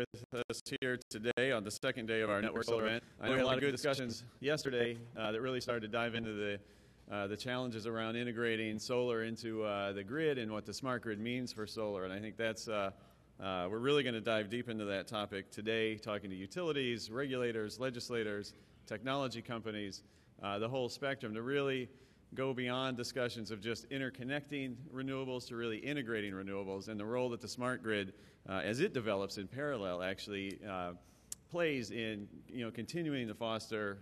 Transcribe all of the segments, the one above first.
with us here today on the second day of our Network Solar event. I know we had a lot of good discussions yesterday that really started to dive into the challenges around integrating solar into the grid and what the smart grid means for solar. And I think that's we're really going to dive deep into that topic today, talking to utilities, regulators, legislators, technology companies, the whole spectrum, to really go beyond discussions of just interconnecting renewables to really integrating renewables, and the role that the smart grid, as it develops in parallel, actually plays in continuing to foster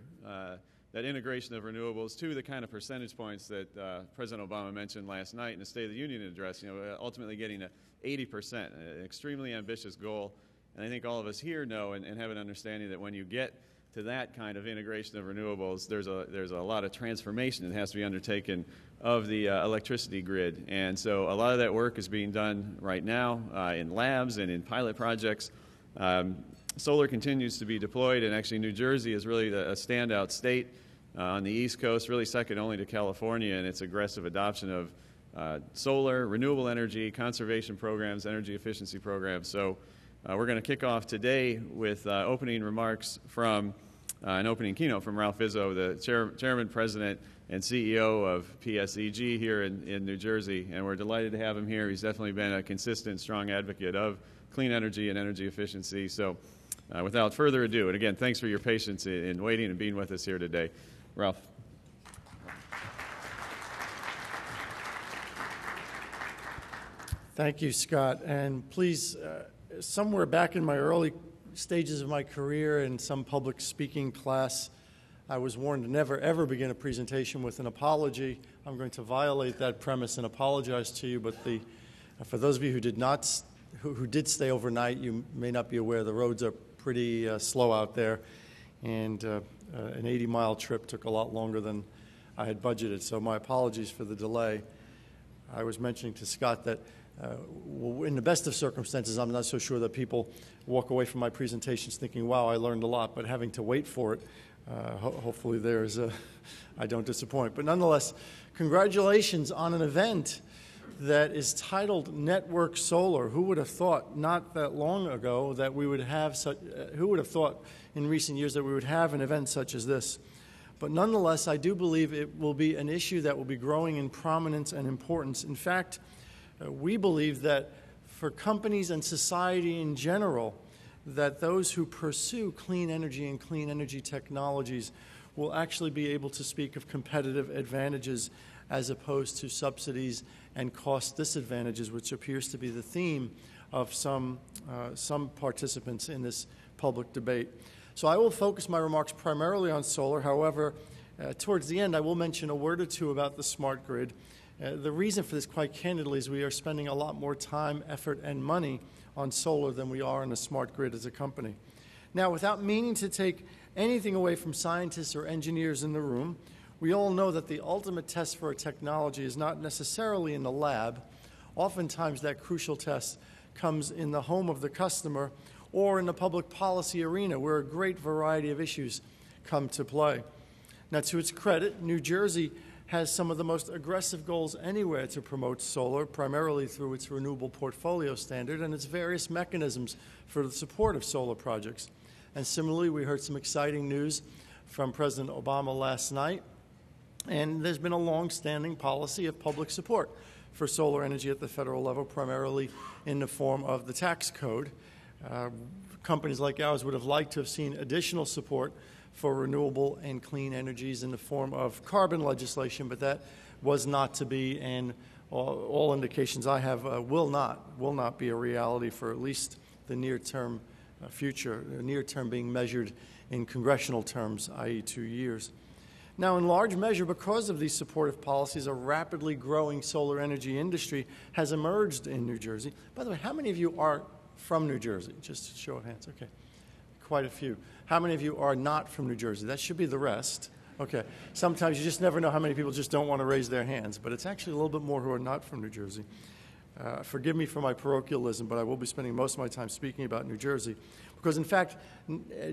that integration of renewables to the kind of percentage points that President Obama mentioned last night in the State of the Union address. Ultimately getting to 80%, an extremely ambitious goal. And I think all of us here know and have an understanding that when you get to that kind of integration of renewables, there's a lot of transformation that has to be undertaken of the electricity grid. And so a lot of that work is being done right now in labs and in pilot projects. Solar continues to be deployed, and actually New Jersey is really a standout state on the East Coast, really second only to California in its aggressive adoption of solar, renewable energy, conservation programs, energy efficiency programs. So we're going to kick off today with opening remarks from an opening keynote from Ralph Izzo, the Chairman, President, and CEO of PSEG here in New Jersey, and we're delighted to have him here. He's definitely been a consistent, strong advocate of clean energy and energy efficiency. So without further ado, and again, thanks for your patience in waiting and being with us here today. Ralph. Thank you, Scott. And please, somewhere back in my early stages of my career in some public speaking class, I was warned to never, ever begin a presentation with an apology. I'm going to violate that premise and apologize to you, but for those of you who did stay overnight, you may not be aware the roads are pretty slow out there, and an 80-mile trip took a lot longer than I had budgeted, so my apologies for the delay. I was mentioning to Scott that in the best of circumstances, I'm not so sure that people walk away from my presentations thinking, wow, I learned a lot, but having to wait for it, hopefully I don't disappoint. But nonetheless, congratulations on an event that is titled Network Solar. Who would have thought not that long ago that we would have such, who would have thought in recent years that we would have an event such as this? But nonetheless, I do believe it will be an issue that will be growing in prominence and importance. In fact, we believe that for companies and society in general, that those who pursue clean energy and clean energy technologies will actually be able to speak of competitive advantages as opposed to subsidies and cost disadvantages, which appears to be the theme of some participants in this public debate. So I will focus my remarks primarily on solar. However, towards the end, I will mention a word or two about the smart grid. The reason for this, quite candidly, is we are spending a lot more time, effort, and money on solar than we are on a smart grid as a company. Now, without meaning to take anything away from scientists or engineers in the room, we all know that the ultimate test for a technology is not necessarily in the lab. Oftentimes, that crucial test comes in the home of the customer or in the public policy arena, where a great variety of issues come to play. Now, to its credit, New Jersey has some of the most aggressive goals anywhere to promote solar, primarily through its renewable portfolio standard and its various mechanisms for the support of solar projects. And similarly, we heard some exciting news from President Obama last night, and there's been a long-standing policy of public support for solar energy at the federal level, primarily in the form of the tax code. Companies like ours would have liked to have seen additional support for renewable and clean energies in the form of carbon legislation, but that was not to be, and all indications I have will not be a reality for at least the near-term future, near-term being measured in congressional terms, i.e. 2 years. Now, in large measure, because of these supportive policies, a rapidly growing solar energy industry has emerged in New Jersey. By the way, how many of you are from New Jersey? Just a show of hands. Okay. Quite a few. How many of you are not from New Jersey? That should be the rest. Okay. Sometimes you just never know how many people just don't want to raise their hands, but it's actually a little bit more who are not from New Jersey. Forgive me for my parochialism, but I will be spending most of my time speaking about New Jersey. Because, in fact,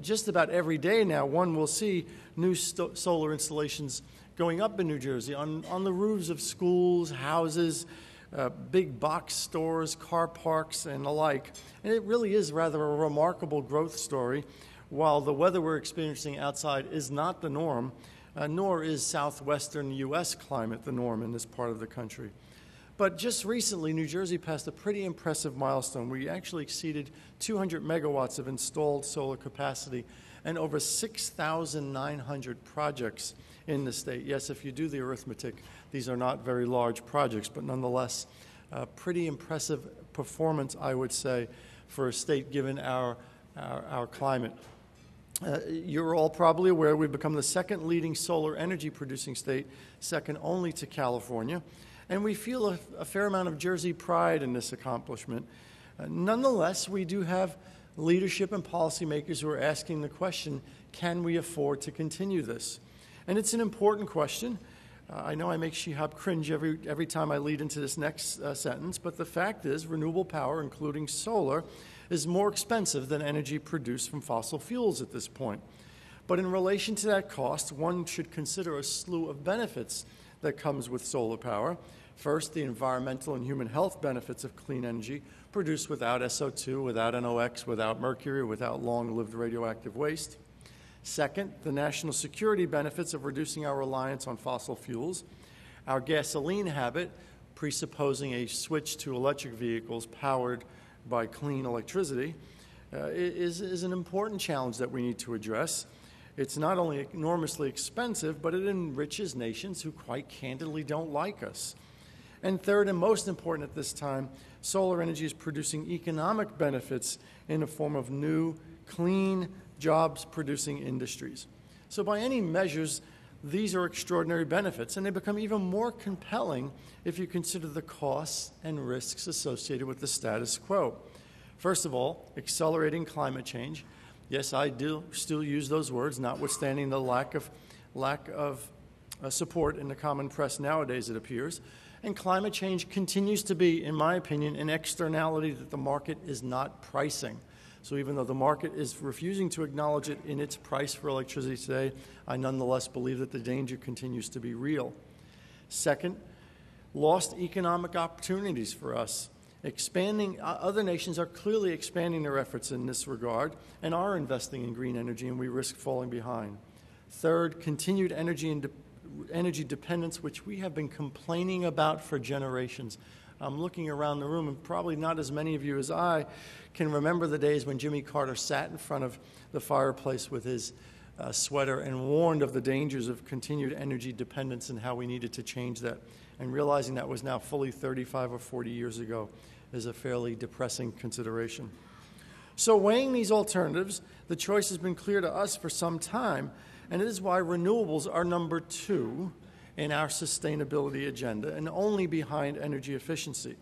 just about every day now, one will see new solar installations going up in New Jersey on the roofs of schools, houses, big box stores, car parks, and the like. And it really is rather a remarkable growth story. While the weather we're experiencing outside is not the norm, nor is southwestern U.S. climate the norm in this part of the country. But just recently, New Jersey passed a pretty impressive milestone. We actually exceeded 200 megawatts of installed solar capacity and over 6,900 projects in the state. Yes, if you do the arithmetic, these are not very large projects, but nonetheless, pretty impressive performance, I would say, for a state given our climate. You're all probably aware we've become the second leading solar energy producing state, second only to California. And we feel a fair amount of Jersey pride in this accomplishment. Nonetheless, we do have leadership and policymakers who are asking the question, can we afford to continue this? And it's an important question. I know I make Shihab cringe every time I lead into this next sentence, but the fact is renewable power, including solar, is more expensive than energy produced from fossil fuels at this point. But in relation to that cost, one should consider a slew of benefits that comes with solar power. First, the environmental and human health benefits of clean energy produced without SO2, without NOx, without mercury, without long-lived radioactive waste. Second, the national security benefits of reducing our reliance on fossil fuels. Our gasoline habit, presupposing a switch to electric vehicles powered by clean electricity, is an important challenge that we need to address. It's not only enormously expensive, but it enriches nations who quite candidly don't like us. And third, and most important at this time, solar energy is producing economic benefits in the form of new, clean, jobs-producing industries. So by any measures, these are extraordinary benefits, and they become even more compelling if you consider the costs and risks associated with the status quo. First of all, accelerating climate change. Yes, I do still use those words, notwithstanding the lack of support in the common press nowadays, it appears. And climate change continues to be, in my opinion, an externality that the market is not pricing. So even though the market is refusing to acknowledge it in its price for electricity today, I nonetheless believe that the danger continues to be real. Second, lost economic opportunities for us. Other nations are clearly expanding their efforts in this regard and are investing in green energy, and we risk falling behind. Third, continued energy dependence, which we have been complaining about for generations. I'm looking around the room, and probably not as many of you as I can remember the days when Jimmy Carter sat in front of the fireplace with his sweater and warned of the dangers of continued energy dependence and how we needed to change that. And realizing that was now fully 35 or 40 years ago is a fairly depressing consideration. So weighing these alternatives, the choice has been clear to us for some time, and it is why renewables are number 2 in our sustainability agenda and only behind energy efficiency.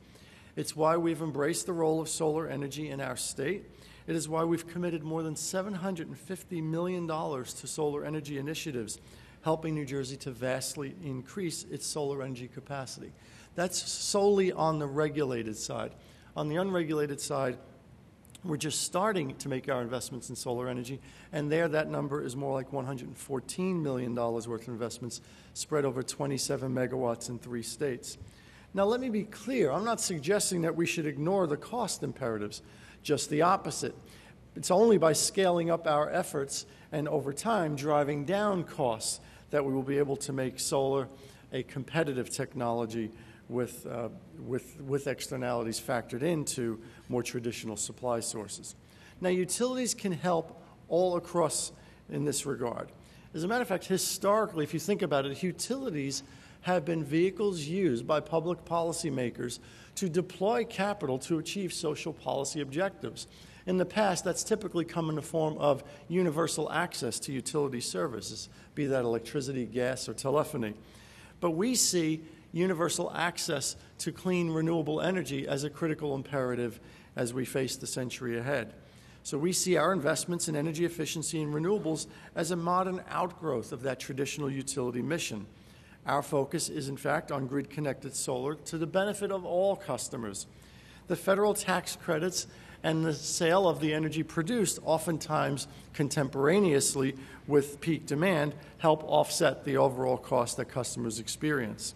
It's why we've embraced the role of solar energy in our state. It is why we've committed more than $750 million to solar energy initiatives, helping New Jersey to vastly increase its solar energy capacity. That's solely on the regulated side. On the unregulated side, we're just starting to make our investments in solar energy, and there that number is more like $114 million worth of investments spread over 27 megawatts in 3 states. Now, let me be clear. I'm not suggesting that we should ignore the cost imperatives, just the opposite. It's only by scaling up our efforts and over time driving down costs that we will be able to make solar a competitive technology with externalities factored into more traditional supply sources. Now, utilities can help all across in this regard. As a matter of fact, historically, if you think about it, utilities have been vehicles used by public policymakers to deploy capital to achieve social policy objectives. In the past, that's typically come in the form of universal access to utility services, be that electricity, gas, or telephony. But we see universal access to clean, renewable energy as a critical imperative as we face the century ahead. So we see our investments in energy efficiency and renewables as a modern outgrowth of that traditional utility mission. Our focus is, in fact, on grid-connected solar to the benefit of all customers. The federal tax credits and the sale of the energy produced, oftentimes contemporaneously with peak demand, help offset the overall cost that customers experience.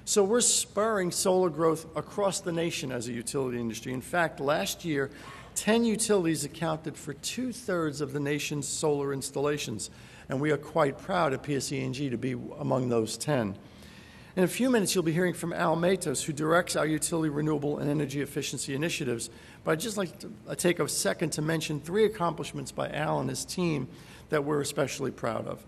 So we're spurring solar growth across the nation as a utility industry. In fact, last year, 10 utilities accounted for 2/3 of the nation's solar installations, and we are quite proud at PSE&G to be among those 10. In a few minutes, you'll be hearing from Al Matos, who directs our utility renewable and energy efficiency initiatives. But I'd just like to take a second to mention 3 accomplishments by Al and his team that we're especially proud of.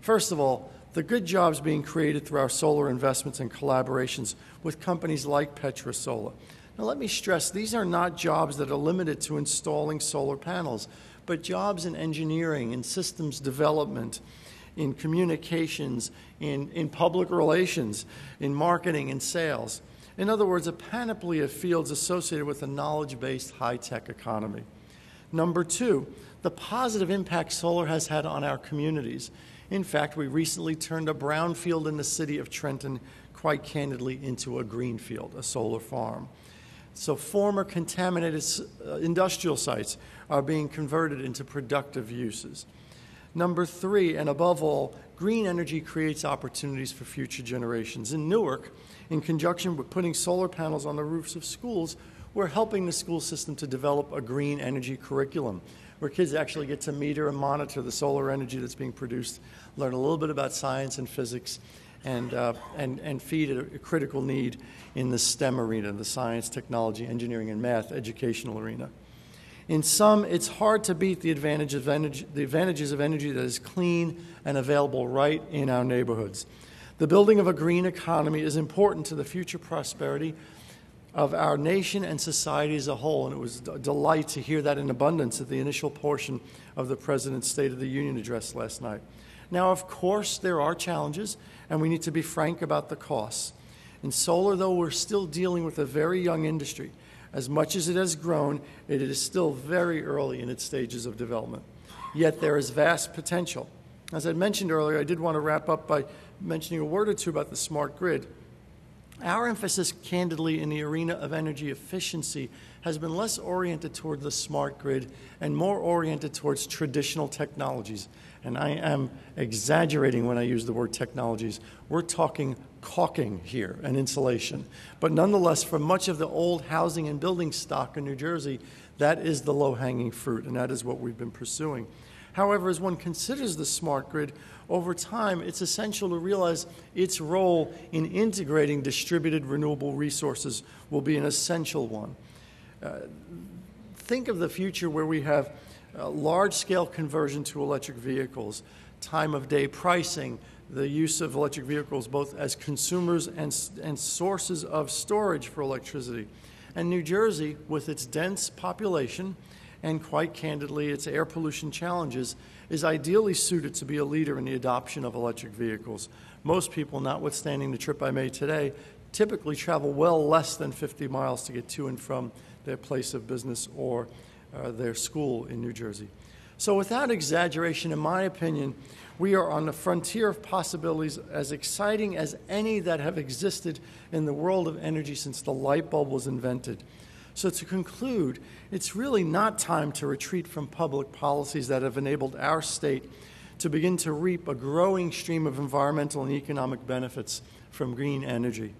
First of all, the good jobs being created through our solar investments and collaborations with companies like Petra Solar. Now, let me stress, these are not jobs that are limited to installing solar panels, but jobs in engineering, in systems development, in communications, in public relations, in marketing and sales. In other words, a panoply of fields associated with a knowledge-based high-tech economy. Number 2, the positive impact solar has had on our communities. In fact, we recently turned a brownfield in the city of Trenton, quite candidly, into a greenfield, a solar farm. So former contaminated industrial sites are being converted into productive uses. Number 3, and above all, green energy creates opportunities for future generations. In Newark, in conjunction with putting solar panels on the roofs of schools, we're helping the school system to develop a green energy curriculum where kids actually get to meter and monitor the solar energy that's being produced, learn a little bit about science and physics, and feed a critical need in the STEM arena, the science, technology, engineering, and math educational arena. In sum, it's hard to beat the advantages of energy that is clean and available right in our neighborhoods. The building of a green economy is important to the future prosperity of our nation and society as a whole, and it was a delight to hear that in abundance at the initial portion of the President's State of the Union address last night. Now, of course, there are challenges, and we need to be frank about the costs. In solar, though, we're still dealing with a very young industry. As much as it has grown, it is still very early in its stages of development. Yet there is vast potential. As I mentioned earlier, I did want to wrap up by mentioning a word or two about the smart grid. Our emphasis, candidly, in the arena of energy efficiency has been less oriented toward the smart grid and more oriented towards traditional technologies. And I am exaggerating when I use the word technologies. We're talking caulking here and insulation. But nonetheless, for much of the old housing and building stock in New Jersey, that is the low-hanging fruit, and that is what we've been pursuing. However, as one considers the smart grid, over time, it's essential to realize its role in integrating distributed renewable resources will be an essential one. Think of the future where we have large-scale conversion to electric vehicles, time-of-day pricing, the use of electric vehicles both as consumers and sources of storage for electricity. And New Jersey, with its dense population and, quite candidly, its air pollution challenges, is ideally suited to be a leader in the adoption of electric vehicles. Most people, notwithstanding the trip I made today, typically travel well less than 50 miles to get to and from their place of business or their school in New Jersey. So without exaggeration, in my opinion, we are on the frontier of possibilities as exciting as any that have existed in the world of energy since the light bulb was invented. So to conclude, it's really not time to retreat from public policies that have enabled our state to begin to reap a growing stream of environmental and economic benefits from green energy.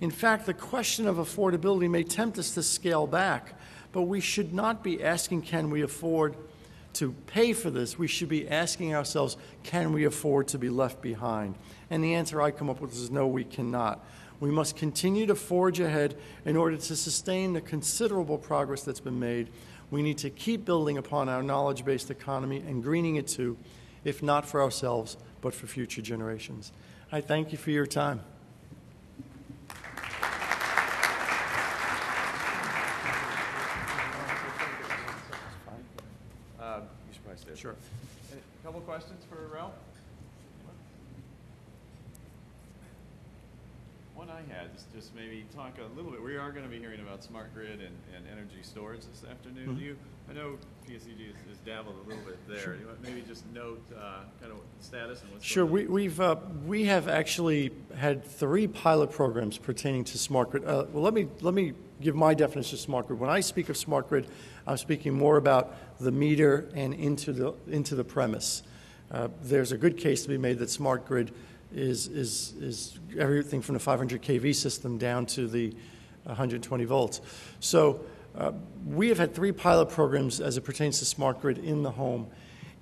In fact, the question of affordability may tempt us to scale back, but we should not be asking, can we afford to pay for this? We should be asking ourselves, can we afford to be left behind? And the answer I come up with is no, we cannot. We must continue to forge ahead in order to sustain the considerable progress that's been made. We need to keep building upon our knowledge-based economy and greening it too, if not for ourselves, but for future generations. I thank you for your time. You should probably stay. Sure. A couple questions for Ralph? One I had is just maybe talk a little bit. We are going to be hearing about smart grid and energy storage this afternoon. Mm-hmm. I know PSEG has dabbled a little bit there. Sure. You want maybe just note kind of the status and what's Sure. going on? We have actually had 3 pilot programs pertaining to smart grid. Well, let me give my definition of smart grid. When I speak of smart grid, I'm speaking more about the meter and into the premise. There's a good case to be made that smart grid is everything from the 500 kV system down to the 120 volts. So we have had 3 pilot programs as it pertains to smart grid in the home.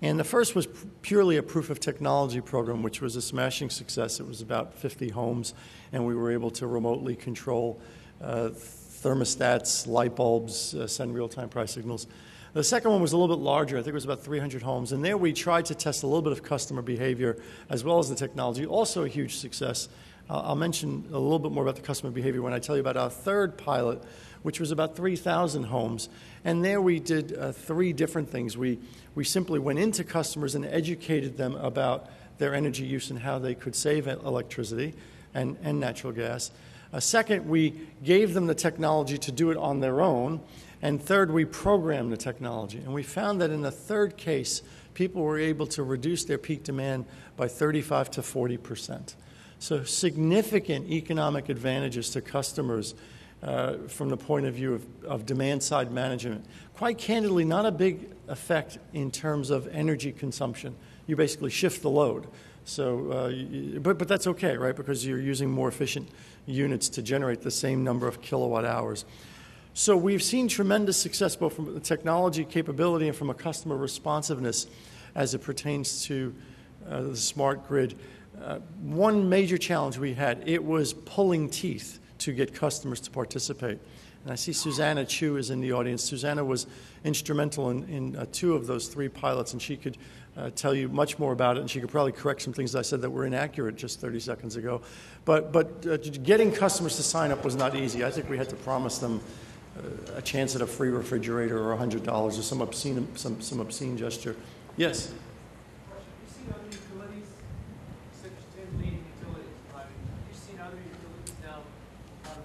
And the first was purely a proof of technology program, which was a smashing success. It was about 50 homes, and we were able to remotely control thermostats, light bulbs, send real-time price signals. The second one was a little bit larger. I think it was about 300 homes. And there we tried to test a little bit of customer behavior as well as the technology. Also a huge success. I'll mention a little bit more about the customer behavior when I tell you about our third pilot, which was about 3,000 homes. And there we did 3 different things. We simply went into customers and educated them about their energy use and how they could save electricity and natural gas. Second, we gave them the technology to do it on their own. And third, we programmed the technology. And we found that in the third case, people were able to reduce their peak demand by 35 to 40%. So significant economic advantages to customers from the point of view of demand-side management. Quite candidly, not a big effect in terms of energy consumption. You basically shift the load. So, but that's okay, right? Because you're using more efficient units to generate the same number of kilowatt hours. So we've seen tremendous success both from the technology capability and from a customer responsiveness as it pertains to the smart grid. One major challenge we had, it was pulling teeth to get customers to participate. And I see Susanna Chu is in the audience. Susanna was instrumental in 2 of those 3 pilots, and she could tell you much more about it, and she could probably correct some things I said that were inaccurate just 30 seconds ago. But getting customers to sign up was not easy. I think we had to promise them a chance at a free refrigerator or $100 or some obscene gesture. Yes? You see other utilities, such as 10 leading utilities, have you seen other utilities now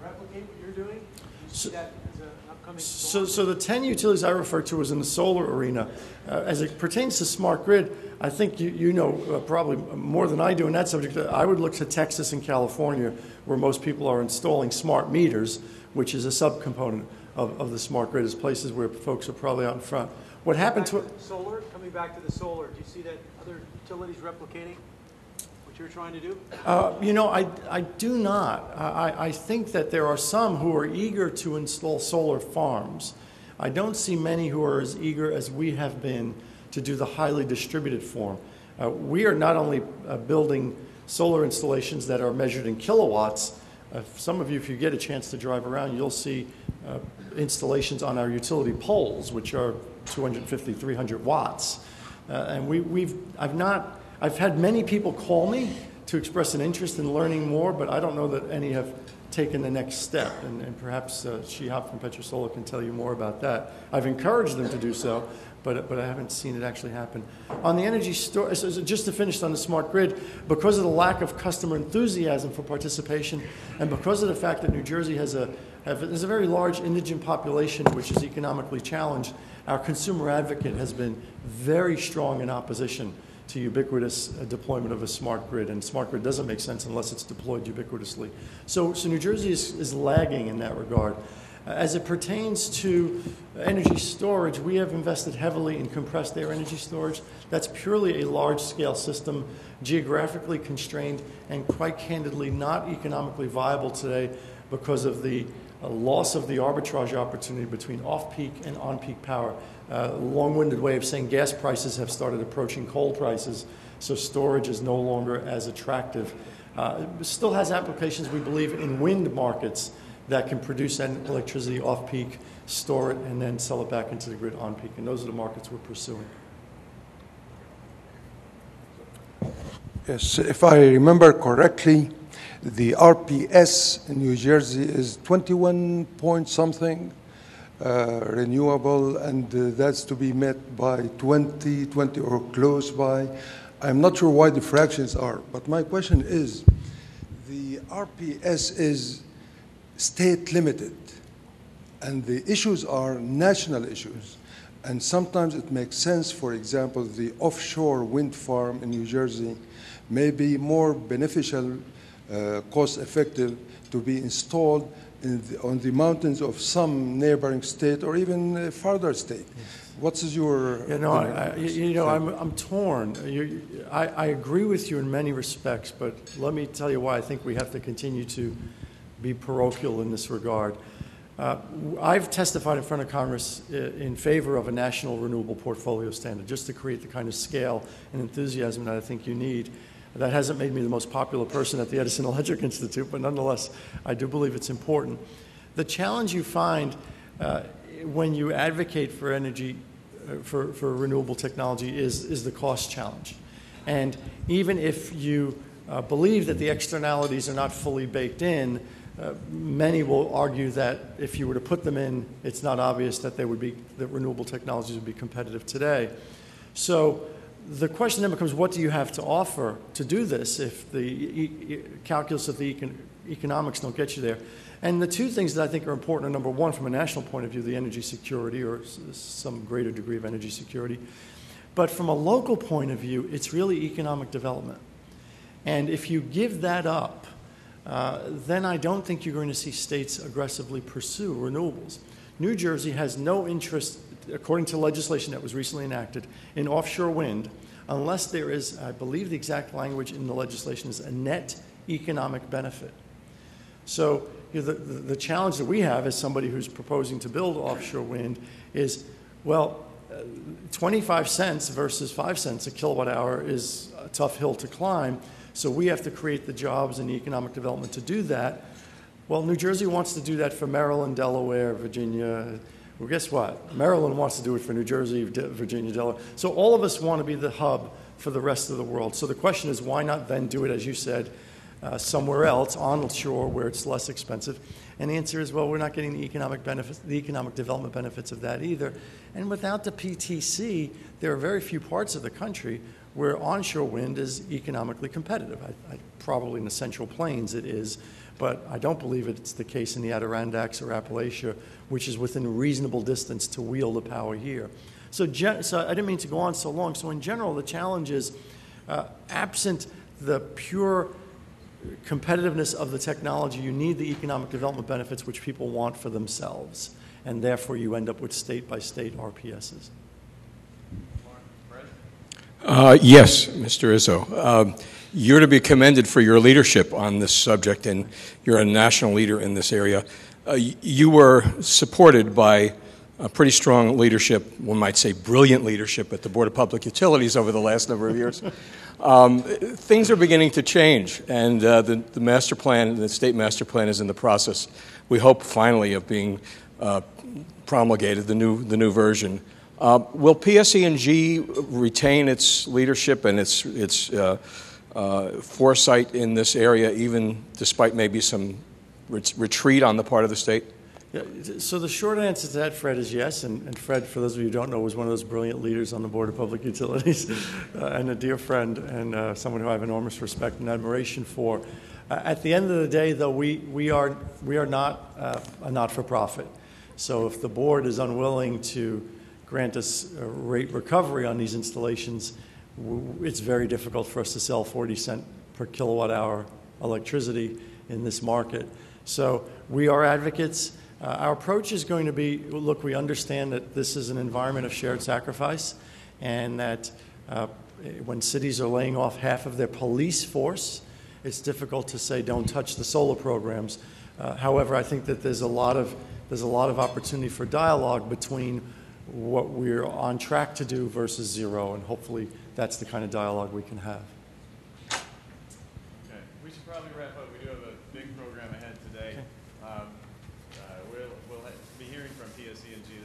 replicate what you're doing? Do you see that as an upcoming So the 10 utilities I referred to was in the solar arena. As it pertains to smart grid, I think you know probably more than I do in that subject. I would look to Texas and California, where most people are installing smart meters, which is a subcomponent of the smart grid, as places where folks are probably out in front. What happened to solar? Coming back to the solar, do you see that other utilities replicating what you're trying to do? You know, I do not. I think that there are some who are eager to install solar farms. I don't see many who are as eager as we have been to do the highly distributed form. We are not only building solar installations that are measured in kilowatts. Some of you, if you get a chance to drive around, you'll see installations on our utility poles, which are 250, 300 watts. And I've had many people call me to express an interest in learning more, but I don't know that any have taken the next step. And perhaps Shihab from Petrosolar can tell you more about that. I've encouraged them to do so, but I haven't seen it actually happen. On the energy storage, so just to finish on the smart grid, because of the lack of customer enthusiasm for participation, and because of the fact that New Jersey has a very large indigent population which is economically challenged, our consumer advocate has been very strong in opposition to ubiquitous deployment of a smart grid, and smart grid doesn't make sense unless it's deployed ubiquitously. So New Jersey is lagging in that regard. As it pertains to energy storage, we have invested heavily in compressed air energy storage. That's purely a large-scale system, geographically constrained, and quite candidly not economically viable today because of the loss of the arbitrage opportunity between off-peak and on-peak power. Long-winded way of saying gas prices have started approaching coal prices, so storage is no longer as attractive. It still has applications, we believe, in wind markets that can produce electricity off-peak, store it, and then sell it back into the grid on-peak. And those are the markets we're pursuing. Yes, if I remember correctly, the RPS in New Jersey is 21 point something renewable, and that's to be met by 2020 or close by. I'm not sure why the fractions are, but my question is, the RPS is state limited, and the issues are national issues. And sometimes it makes sense, for example, the offshore wind farm in New Jersey may be more beneficial, cost effective to be installed on the mountains of some neighboring state or even farther state. What is your I'm torn. I agree with you in many respects, but let me tell you why I think we have to continue to be parochial in this regard. I've testified in front of Congress in favor of a national renewable portfolio standard, just to create the kind of scale and enthusiasm that I think you need. That hasn't made me the most popular person at the Edison Electric Institute, but nonetheless, I do believe it's important. The challenge you find when you advocate for energy, for renewable technology, is the cost challenge. And even if you believe that the externalities are not fully baked in, many will argue that if you were to put them in, it's not obvious that that renewable technologies would be competitive today. So the question then becomes, what do you have to offer to do this if the calculus of the economics don't get you there? And the two things that I think are important are, number one, from a national point of view, the energy security or some greater degree of energy security. But from a local point of view, it's really economic development. And if you give that up, then I don't think you're going to see states aggressively pursue renewables. New Jersey has no interest, according to legislation that was recently enacted, in offshore wind unless there is, I believe the exact language in the legislation is a net economic benefit. So the challenge that we have as somebody who's proposing to build offshore wind is, well, 25 cents versus 5 cents a kilowatt hour is a tough hill to climb. So we have to create the jobs and the economic development to do that. Well, New Jersey wants to do that for Maryland, Delaware, Virginia. Well, guess what? Maryland wants to do it for New Jersey, Virginia, Delaware. So all of us want to be the hub for the rest of the world. So the question is, why not then do it, as you said, somewhere else on shore where it's less expensive? And the answer is, well, we're not getting the economic benefits, the economic development benefits of that either. And without the PTC, there are very few parts of the country where onshore wind is economically competitive. Probably in the Central Plains it is, but I don't believe it's the case in the Adirondacks or Appalachia, which is within reasonable distance to wheel the power here. So I didn't mean to go on so long. So in general, the challenge is, absent the pure competitiveness of the technology, you need the economic development benefits which people want for themselves. And therefore, you end up with state-by-state RPSs. Yes, Mr. Izzo. You're to be commended for your leadership on this subject, and you're a national leader in this area. You were supported by a pretty strong leadership, one might say brilliant leadership, at the Board of Public Utilities over the last number of years. Things are beginning to change, and the master plan, the state master plan, is in the process, we hope finally, of being promulgated, the new version. Will PSE&G retain its leadership and its foresight in this area, even despite maybe some retreat on the part of the state? Yeah, so the short answer to that, Fred, is yes. And Fred, for those of you who don't know, was one of those brilliant leaders on the Board of Public Utilities and a dear friend and someone who I have enormous respect and admiration for. At the end of the day, though, we are not a not-for-profit. So if the board is unwilling to grant us a rate recovery on these installations, it's very difficult for us to sell 40 cent per kilowatt hour electricity in this market. So we are advocates. Our approach is going to be, look, we understand that this is an environment of shared sacrifice, and that when cities are laying off half of their police force, it's difficult to say don't touch the solar programs. However, I think that there's a lot of opportunity for dialogue between what we're on track to do versus zero, and hopefully that's the kind of dialogue we can have. Okay, we should probably wrap up. We do have a big program ahead today. Okay. We'll be hearing from PSE&G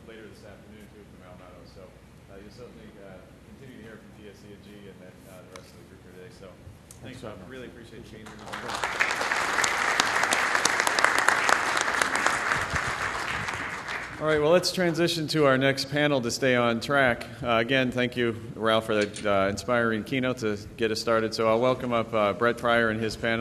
later this afternoon too from Almado. So you'll certainly continue to hear from PSE&G and then the rest of the group here today. So thanks, Rob. Really appreciate you being here. All right, well, let's transition to our next panel to stay on track. Again, thank you, Ralph, for that inspiring keynote to get us started. So I'll welcome up Brett Pryor and his panel.